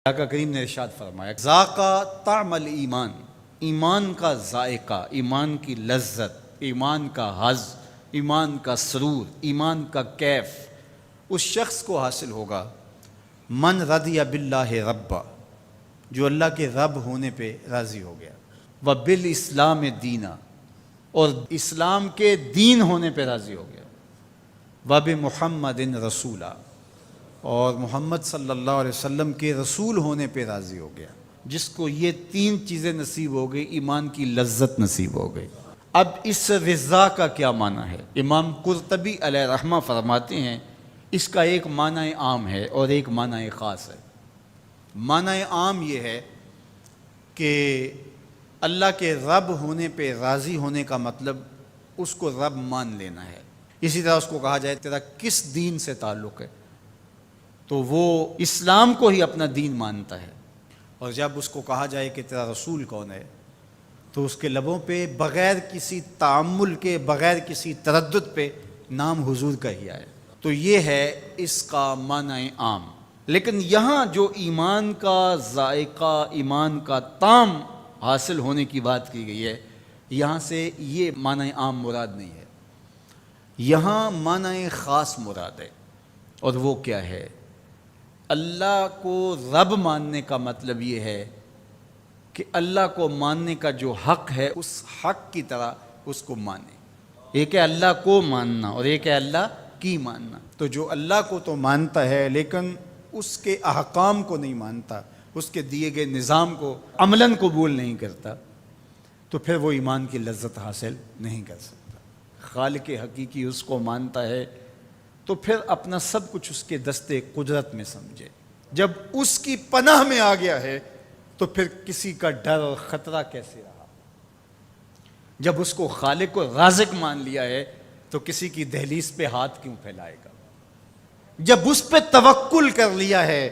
آقا کریم نے ارشاد فرمایا ذاقا طعم الایمان، ایمان کا ذائقہ، ایمان کی لذت، ایمان کا حظ، ایمان کا سرور، ایمان کا کیف اس شخص کو حاصل ہوگا من رضی باللہ ربا، جو اللہ کے رب ہونے پہ راضی ہو گیا، وبالاسلام دینا، اور اسلام کے دین ہونے پہ راضی ہو گیا، وبمحمد رسولا، اور محمد صلی اللہ علیہ وسلم کے رسول ہونے پہ راضی ہو گیا۔ جس کو یہ تین چیزیں نصیب ہو گئی، ایمان کی لذت نصیب ہو گئی۔ اب اس رضا کا کیا معنی ہے؟ امام قرطبی علیہ رحمہ فرماتے ہیں اس کا ایک معنی عام ہے اور ایک معنی خاص ہے۔ معنی عام یہ ہے کہ اللہ کے رب ہونے پہ راضی ہونے کا مطلب اس کو رب مان لینا ہے۔ اسی طرح اس کو کہا جائے تیرا کس دین سے تعلق ہے، تو وہ اسلام کو ہی اپنا دین مانتا ہے۔ اور جب اس کو کہا جائے کہ تیرا رسول کون ہے، تو اس کے لبوں پہ بغیر کسی تعمل کے، بغیر کسی تردد پہ نام حضور کا ہی آئے۔ تو یہ ہے اس کا معنی عام۔ لیکن یہاں جو ایمان کا ذائقہ، ایمان کا طعم حاصل ہونے کی بات کی گئی ہے، یہاں سے یہ معنی عام مراد نہیں ہے، یہاں معنی خاص مراد ہے۔ اور وہ کیا ہے؟ اللہ کو رب ماننے کا مطلب یہ ہے کہ اللہ کو ماننے کا جو حق ہے اس حق کی طرح اس کو مانے۔ ایک ہے اللہ کو ماننا اور ایک ہے اللہ کی ماننا۔ تو جو اللہ کو تو مانتا ہے لیکن اس کے احکام کو نہیں مانتا، اس کے دیے گئے نظام کو عملاً قبول نہیں کرتا، تو پھر وہ ایمان کی لذت حاصل نہیں کر سکتا۔ خالق حقیقی اس کو مانتا ہے تو پھر اپنا سب کچھ اس کے دستے قدرت میں سمجھے۔ جب اس کی پناہ میں آ گیا ہے تو پھر کسی کا ڈر اور خطرہ کیسے رہا؟ جب اس کو خالق و رازق مان لیا ہے تو کسی کی دہلیز پہ ہاتھ کیوں پھیلائے گا؟ جب اس پہ توکل کر لیا ہے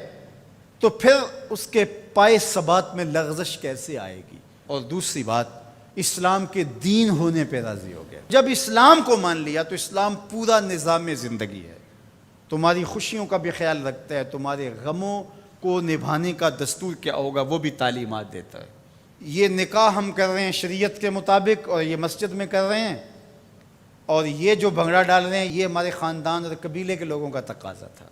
تو پھر اس کے پائے ثبات میں لغزش کیسے آئے گی؟ اور دوسری بات، اسلام کے دین ہونے پہ راضی ہو گیا۔ جب اسلام کو مان لیا تو اسلام پورا نظام زندگی ہے، تمہاری خوشیوں کا بھی خیال رکھتا ہے، تمہارے غموں کو نبھانے کا دستور کیا ہوگا وہ بھی تعلیمات دیتا ہے۔ یہ نکاح ہم کر رہے ہیں شریعت کے مطابق اور یہ مسجد میں کر رہے ہیں، اور یہ جو بھنگڑا ڈال رہے ہیں یہ ہمارے خاندان اور قبیلے کے لوگوں کا تقاضا تھا،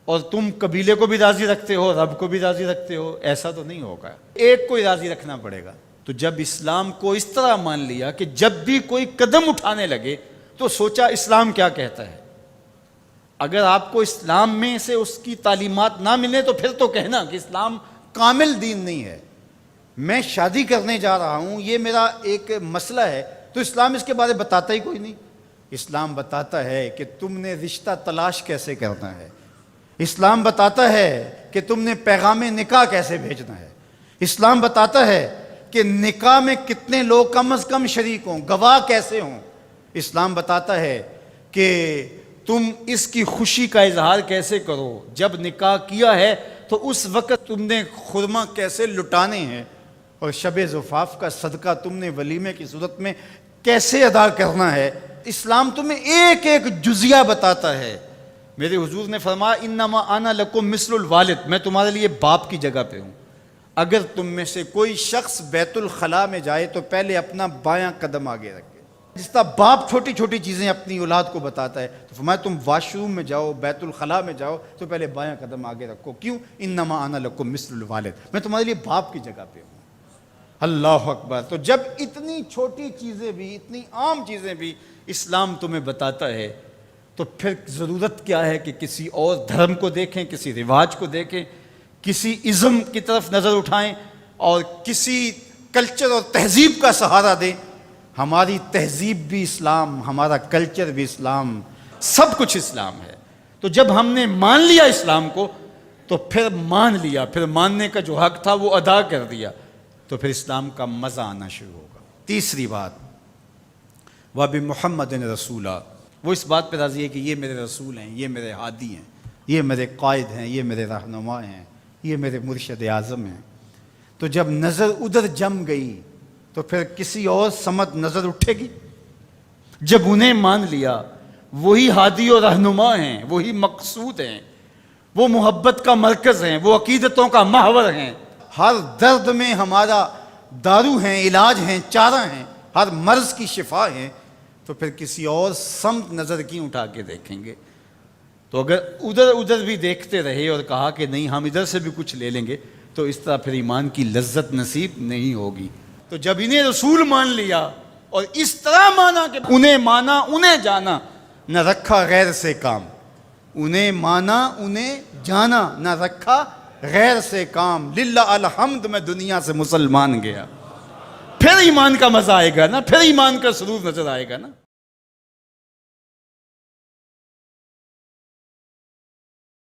اور تم قبیلے کو بھی راضی رکھتے ہو، رب کو بھی راضی رکھتے ہو، ایسا تو نہیں ہوگا، ایک کو ہی راضی رکھنا پڑے گا۔ تو جب اسلام کو اس طرح مان لیا کہ جب بھی کوئی قدم اٹھانے لگے تو سوچا اسلام کیا کہتا ہے۔ اگر آپ کو اسلام میں سے اس کی تعلیمات نہ ملے تو پھر تو کہنا کہ اسلام کامل دین نہیں ہے۔ میں شادی کرنے جا رہا ہوں، یہ میرا ایک مسئلہ ہے، تو اسلام اس کے بارے میں بتاتا ہی کوئی نہیں۔ اسلام بتاتا ہے کہ تم نے رشتہ تلاش کیسے کرنا ہے، اسلام بتاتا ہے کہ تم نے پیغام نکاح کیسے بھیجنا ہے، اسلام بتاتا ہے کہ نکاح میں کتنے لوگ کم از کم شریک ہوں، گواہ کیسے ہوں، اسلام بتاتا ہے کہ تم اس کی خوشی کا اظہار کیسے کرو، جب نکاح کیا ہے تو اس وقت تم نے خرما کیسے لٹانے ہیں، اور شب زفاف کا صدقہ تم نے ولیمے کی صورت میں کیسے ادا کرنا ہے۔ اسلام تمہیں ایک ایک جزیہ بتاتا ہے۔ میرے حضور نے فرمایا انما انا لکم مثل الوالد، میں تمہارے لیے باپ کی جگہ پہ ہوں۔ اگر تم میں سے کوئی شخص بیت الخلاء میں جائے تو پہلے اپنا بایاں قدم آگے رکھے۔ جس طرح باپ چھوٹی چھوٹی چیزیں اپنی اولاد کو بتاتا ہے، تو فرمایا تم واش روم میں جاؤ، بیت الخلاء میں جاؤ تو پہلے بایاں قدم آگے رکھو۔ کیوں؟ انما انا لکم مثل الوالد، میں تمہارے لیے باپ کی جگہ پہ ہوں۔ اللہ اکبر۔ تو جب اتنی چھوٹی چیزیں بھی، اتنی عام چیزیں بھی اسلام تمہیں بتاتا ہے تو پھر ضرورت کیا ہے کہ کسی اور دھرم کو دیکھیں، کسی رواج کو دیکھیں، کسی ازم کی طرف نظر اٹھائیں اور کسی کلچر اور تہذیب کا سہارا دیں۔ ہماری تہذیب بھی اسلام، ہمارا کلچر بھی اسلام، سب کچھ اسلام ہے۔ تو جب ہم نے مان لیا اسلام کو تو پھر مان لیا، پھر ماننے کا جو حق تھا وہ ادا کر دیا، تو پھر اسلام کا مزہ آنا شروع ہوگا۔ تیسری بات، وَبِمُحَمَّدٍ رَسُولًا، وہ اس بات پہ راضی ہے کہ یہ میرے رسول ہیں، یہ میرے ہادی ہیں، یہ میرے قائد ہیں، یہ میرے رہنما ہیں، یہ میرے مرشد اعظم ہیں۔ تو جب نظر ادھر جم گئی تو پھر کسی اور سمت نظر اٹھے گی؟ جب انہیں مان لیا، وہی ہادی اور رہنما ہیں، وہی مقصود ہیں، وہ محبت کا مرکز ہیں، وہ عقیدتوں کا محور ہیں، ہر درد میں ہمارا دارو ہیں، علاج ہیں، چارہ ہیں، ہر مرض کی شفا ہیں، تو پھر کسی اور سمت نظر کیوں اٹھا کے دیکھیں گے؟ تو اگر ادھر ادھر بھی دیکھتے رہے اور کہا کہ نہیں ہم ادھر سے بھی کچھ لے لیں گے، تو اس طرح پھر ایمان کی لذت نصیب نہیں ہوگی۔ تو جب انہیں رسول مان لیا اور اس طرح مانا کہ انہیں مانا انہیں جانا، نہ رکھا غیر سے کام، انہیں مانا انہیں جانا، نہ رکھا غیر سے کام، للہ الحمد میں دنیا سے مسلمان گیا، پھر ایمان کا مزہ آئے گا نا، پھر ایمان کا سرور نظر آئے گا نا۔